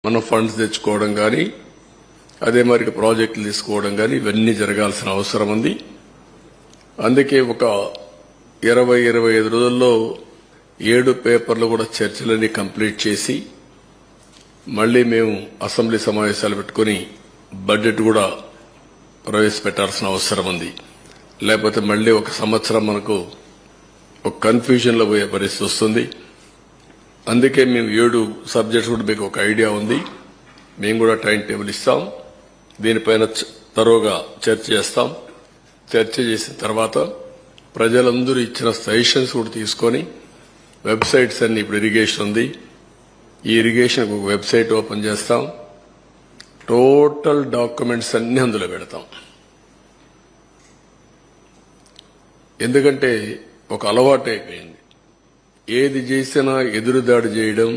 మనం ఫండ్స్ తెచ్చుకోవడం కానీ అదే మరి ప్రాజెక్టులు తీసుకోవడం కానీ ఇవన్నీ జరగాల్సిన అవసరం ఉంది. అందుకే ఒక 20-25 రోజుల్లో 7 పేపర్లు కూడా చర్చలన్నీ కంప్లీట్ చేసి మళ్లీ మేము అసెంబ్లీ సమావేశాలు పెట్టుకుని బడ్జెట్ కూడా ప్రవేశపెట్టాల్సిన అవసరం ఉంది. లేకపోతే మళ్లీ ఒక సంవత్సరం మనకు ఒక కన్ఫ్యూజన్ లో పోయే పరిస్థితి వస్తుంది. అందుకే మేము 7 సబ్జెక్ట్స్ కూడా మీకు ఒక ఐడియా ఉంది. మేము కూడా టైం టేబుల్ ఇస్తాం. దీనిపైన తరోగా చర్చ చేస్తాం. చర్చ చేసిన తర్వాత ప్రజలందరూ ఇచ్చిన సజెషన్స్ కూడా తీసుకొని వెబ్సైట్స్ అన్ని ఇప్పుడు ఇరిగేషన్ ఉంది. ఈ ఇరిగేషన్ ఒక వెబ్సైట్ ఓపెన్ చేస్తాం. టోటల్ డాక్యుమెంట్స్ అన్ని అందులో పెడతాం. ఎందుకంటే ఒక అలవాటు అయిపోయింది. ఏది చేసినా ఎదురుదాడి చేయడం,